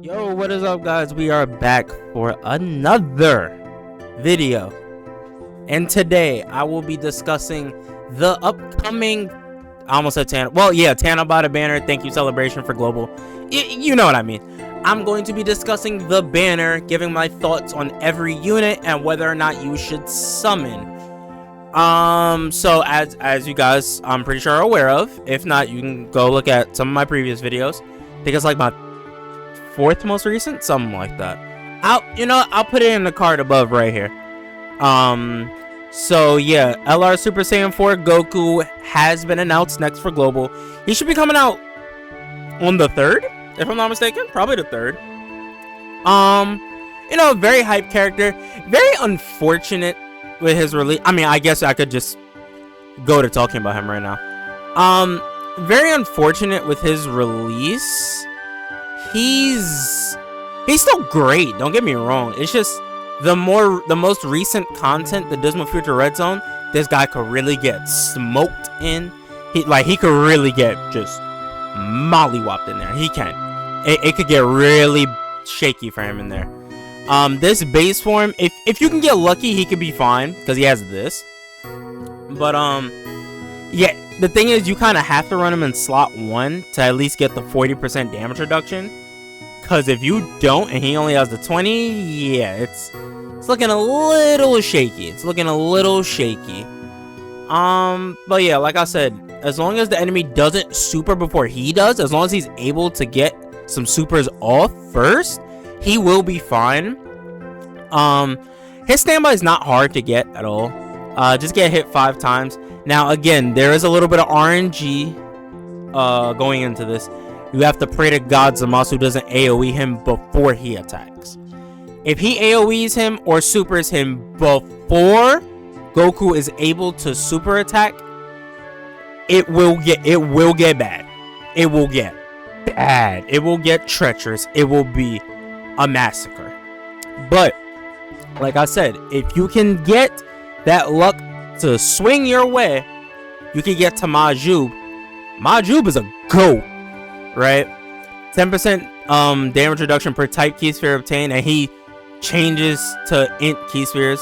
Yo, what is up, guys? We are back for another video, and today I will be discussing the upcoming, I almost said Tanabata banner. Thank you celebration for global. You know what I mean. I'm going to be discussing the banner, giving my thoughts on every unit and whether or not you should summon. So as you guys, I'm pretty sure are aware of. If not, you can go look at some of my previous videos. I think it's like my fourth most recent, something like that. I'll put it in the card above right here. So yeah, LR Super Saiyan 4 Goku has been announced next for global. He should be coming out on the 3rd, if I'm not mistaken, probably the 3rd. Very hype character, very unfortunate with his release. I mean, I guess I could just go to talking about him right now. Very unfortunate with his release. He's still great, don't get me wrong. It's just the most recent content, the Dismal Future Red Zone, this guy could really get smoked in. He could really get just mollywopped in there. He can. It could get really shaky for him in there. This base form, if you can get lucky, he could be fine because he has this. But yeah, the thing is, you kind of have to run him in slot 1 to at least get the 40% damage reduction. Because if you don't, and he only has the 20, yeah, it's looking a little shaky. But yeah, like I said, as long as the enemy doesn't super before he does, as long as he's able to get some supers off first, he will be fine. His standby is not hard to get at all. Just get hit 5 times. Now, again, there is a little bit of RNG going into this. You have to pray to God Zamasu doesn't AoE him before he attacks. If he AoEs him or supers him before Goku is able to super attack, it will get bad. It will get bad. It will get treacherous. It will be a massacre. But like I said, if you can get that luck to swing your way, you can get to Majub. Majub is a GOAT, right? 10% damage reduction per type key sphere obtained, and he changes to int key spheres.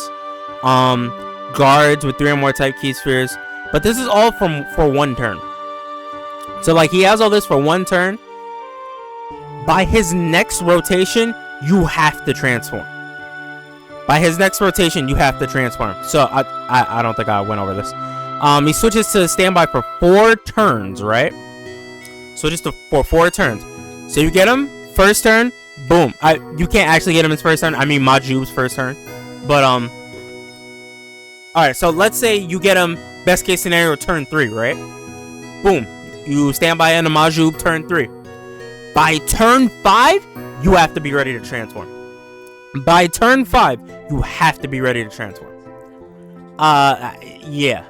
Guards with 3 or more type key spheres, but this is all for 1 turn. So like, he has all this for 1 turn. By his next rotation, you have to transform. So I don't think I went over this. He switches to standby for 4 turns, right? Switches to for 4 turns. So you get him first turn, boom. You can't actually get him his first turn. I mean Majub's first turn. But all right. So let's say you get him best case scenario turn 3, right? Boom. You stand by into Majub turn 3. By turn 5, you have to be ready to transform. By turn 5, you have to be ready to transform. Yeah,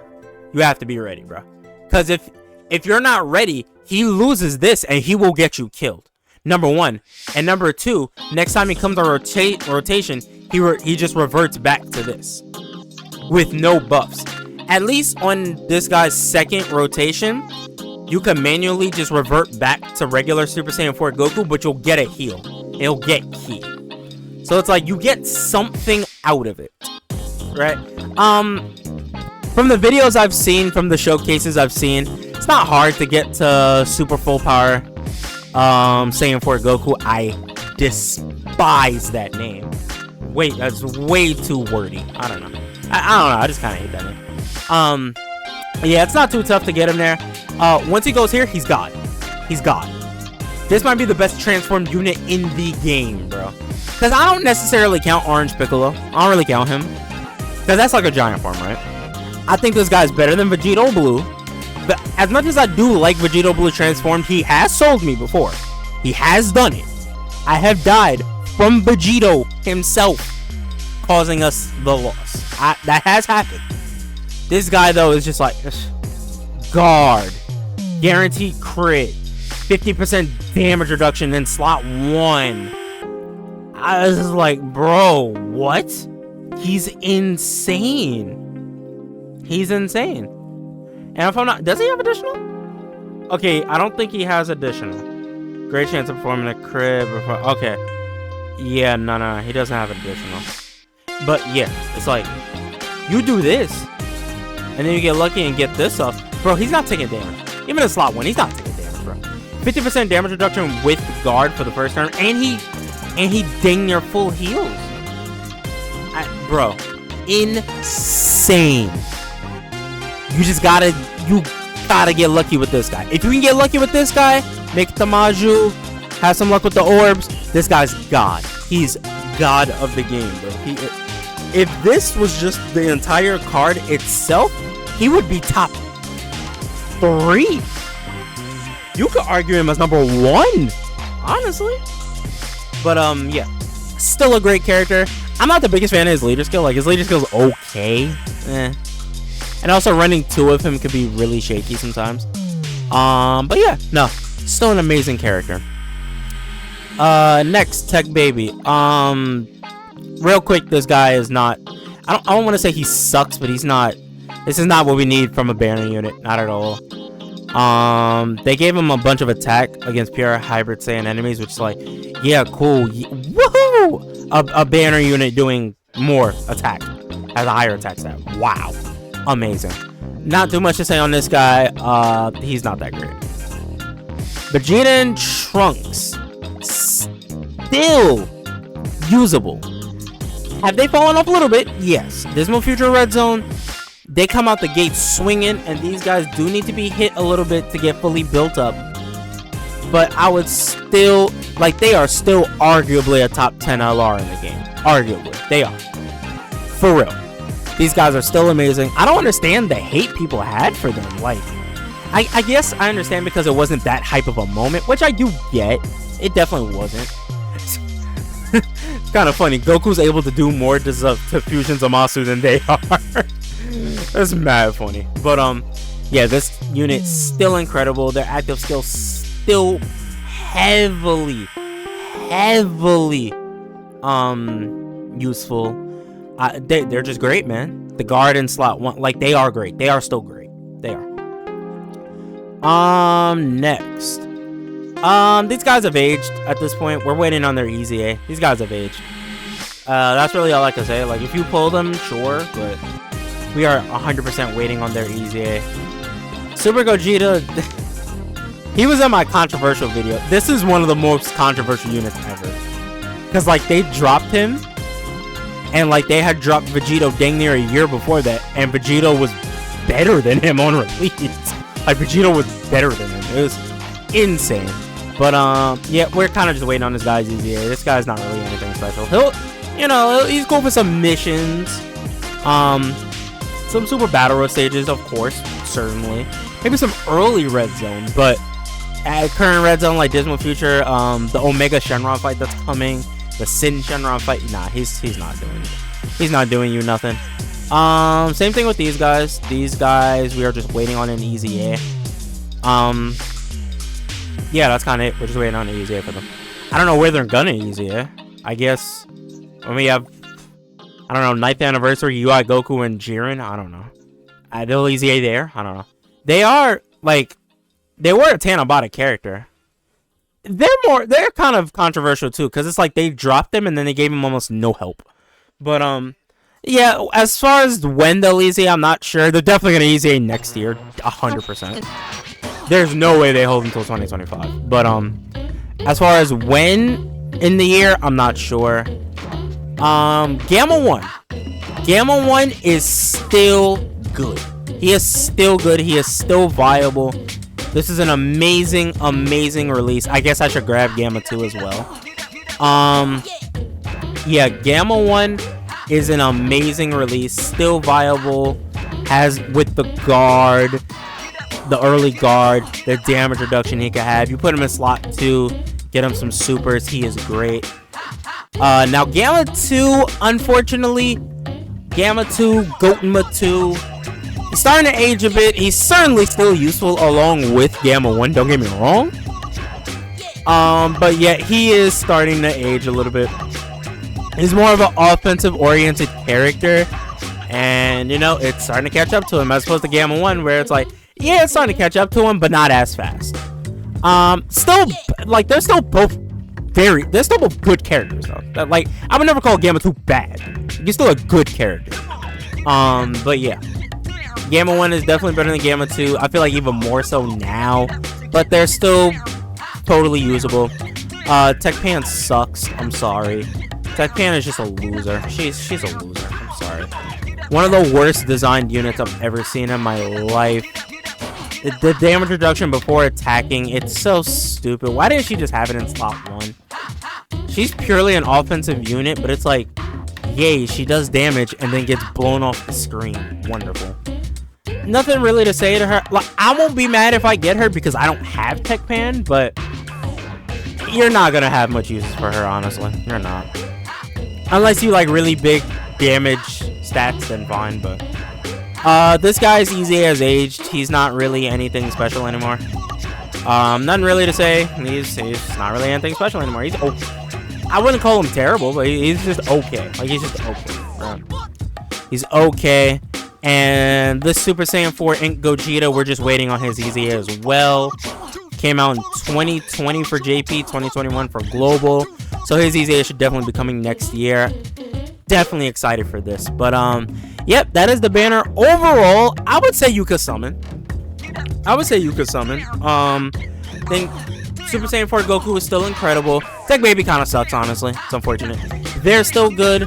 you have to be ready, bro. Because if you're not ready, he loses this and he will get you killed. Number 1. And number 2, next time he comes on rotation, he just reverts back to this with no buffs. At least on this guy's 2nd rotation, you can manually just revert back to regular Super Saiyan 4 Goku, but you'll get a heal. It'll get key. So it's like you get something out of it, right? From the videos I've seen, from the showcases I've seen, it's not hard to get to super full power Saiyan 4 Goku. I despise that name. Wait, that's way too wordy. I don't know. I don't know. I just kind of hate that name. Yeah, it's not too tough to get him there. Once he goes here, he's God. He's God. This might be the best transformed unit in the game, bro. Because I don't necessarily count Orange Piccolo. I don't really count him. Because that's like a giant form, right? I think this guy's better than Vegito Blue. But as much as I do like Vegito Blue transformed, he has sold me before. He has done it. I have died from Vegito himself, causing us the loss. That has happened. This guy, though, is just like, guard. Guaranteed crit. 50% damage reduction in slot 1. I was just like, bro, what? He's insane. He's insane. And if I'm not, does he have additional? Okay, I don't think he has additional. Great chance of performing a crib. Okay. Yeah, no. He doesn't have additional. But yeah, it's like, you do this, and then you get lucky and get this up. Bro, he's not taking damage. Even in slot 1, he's not taking damage, bro. 50% damage reduction with guard for the first turn, and he dang near full heals. Bro, insane. You gotta get lucky with this guy. If you can get lucky with this guy, make the Maju, have some luck with the orbs, this guy's God. He's God of the game, bro. If this was just the entire card itself, he would be top 3. You could argue him as number 1, honestly. But yeah, still a great character. I'm not the biggest fan of his leader skill. Like, his leader skill's okay. And also running 2 of him could be really shaky sometimes. But yeah, no, still an amazing character. Next, Tech Baby. Real quick, this guy is not, I don't want to say he sucks, but he's not, this is not what we need from a banner unit, not at all. They gave him a bunch of attack against pure hybrid Saiyan enemies, which is like, yeah, cool, woohoo! A banner unit doing more attack, has a higher attack stat. Wow, amazing. Not too much to say on this guy. He's not that great. Vegeta and Trunks, still usable. Have they fallen off a little bit? Yes. Dismal Future Red Zone, they come out the gate swinging, and these guys do need to be hit a little bit to get fully built up. But I would still, like, they are still arguably a top 10 LR in the game. Arguably. They are. For real. These guys are still amazing. I don't understand the hate people had for them. Like, I guess I understand because it wasn't that hype of a moment, which I do get. It definitely wasn't. It's kind of funny. Goku's able to do more to Fusion Zamasu than they are. That's mad funny. But yeah, this unit's still incredible. Their active skill still heavily useful. They're just great, man. The guard in slot 1, like, they are great. They are still great. They are. Next. These guys have aged at this point. We're waiting on their easy A. These guys have aged. That's really all I can say. Like, if you pull them, sure, but we are 100% waiting on their easy A. Super Gogeta, he was in my controversial video. This is one of the most controversial units ever. Because, like, they dropped him, and, like, they had dropped Vegito dang near a year before that, and Vegito was better than him on release. Like, Vegito was better than him. It was insane. But yeah, we're kind of just waiting on this guy's easy A. This guy's not really anything special. He's cool for some missions, some super battle road stages, of course, certainly. Maybe some early red zone, but at current red zone, like Dismal Future, the Omega Shenron fight that's coming, the Sin Shenron fight, nah, he's not doing you nothing. Same thing with these guys. These guys, we are just waiting on an easy A. Yeah, that's kind of it. We're just waiting on an easy A for them. I don't know where they're gonna easy A. I guess when we have, I don't know, 9th anniversary UI Goku and Jiren. I don't know. They'll easy A there. I don't know. They are like, they were a Tanabata character. They're kind of controversial too, because it's like they dropped them and then they gave him almost no help. But yeah, as far as when they'll easy, I'm not sure. They're definitely gonna easy A next year, 100%. There's no way they hold until 2025. But as far as when in the year, I'm not sure. Gamma 1 is still good. He is still good. He is still viable. This is an amazing release. I guess I should grab Gamma 2 as well. Yeah, Gamma 1 is an amazing release. Still viable. Has with the guard, the early guard, the damage reduction he could have. You put him in slot 2, get him some supers. He is great. Now Gamma 2, unfortunately, Gamma 2, Gotama 2, he's starting to age a bit. He's certainly still useful along with Gamma 1, don't get me wrong. But yeah, he is starting to age a little bit. He's more of an offensive-oriented character, and, you know, it's starting to catch up to him, as opposed to Gamma 1, where it's like, yeah, it's starting to catch up to him, but not as fast. Still, like, they're still both good characters though. That, like, I would never call Gamma 2 bad. He's still a good character. But yeah, Gamma 1 is definitely better than Gamma 2. I feel like even more so now, but they're still totally usable. Tekpan sucks. I'm sorry. Tekpan is just a loser. She's a loser. I'm sorry. One of the worst designed units I've ever seen in my life. The damage reduction before attacking, it's so stupid. Why didn't she just have it in slot 1? She's purely an offensive unit, but it's like, yay, she does damage and then gets blown off the screen. Wonderful. Nothing really to say to her. Like, I won't be mad if I get her because I don't have Tekpan, but you're not gonna have much uses for her, honestly. You're not. Unless you like really big damage stats, then fine, but this guy's easy as aged. He's not really anything special anymore. Nothing really to say. He's not really anything special anymore. He's okay. I wouldn't call him terrible, but he's just okay. Like, he's just okay. He's okay. And this Super Saiyan 4 Ink Gogeta, we're just waiting on his EZA as well. Came out in 2020 for JP, 2021 for Global. So his EZA should definitely be coming next year. Definitely excited for this. But, yep, that is the banner. Overall, I would say you could summon. I think Super Saiyan 4 Goku is still incredible. Tech Baby kind of sucks, honestly. It's unfortunate. They're still good.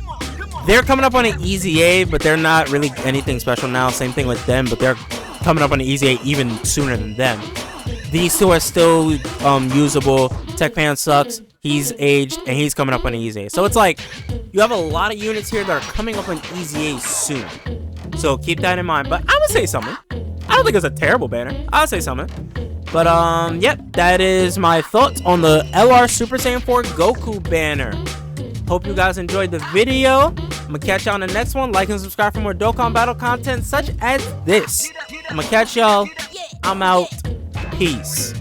They're coming up on an EZA, but they're not really anything special now. Same thing with them, but they're coming up on an EZA even sooner than them. These two are still usable. Tekpan sucks. He's aged, and he's coming up on an EZA. So it's like, you have a lot of units here that are coming up on EZA soon. So keep that in mind. But I would say something. I don't think it's a terrible banner. I would say something. But, yep, that is my thoughts on the LR Super Saiyan 4 Goku banner. Hope you guys enjoyed the video. I'm going to catch y'all on the next one. Like and subscribe for more Dokkan Battle content such as this. I'm going to catch y'all. I'm out. Peace.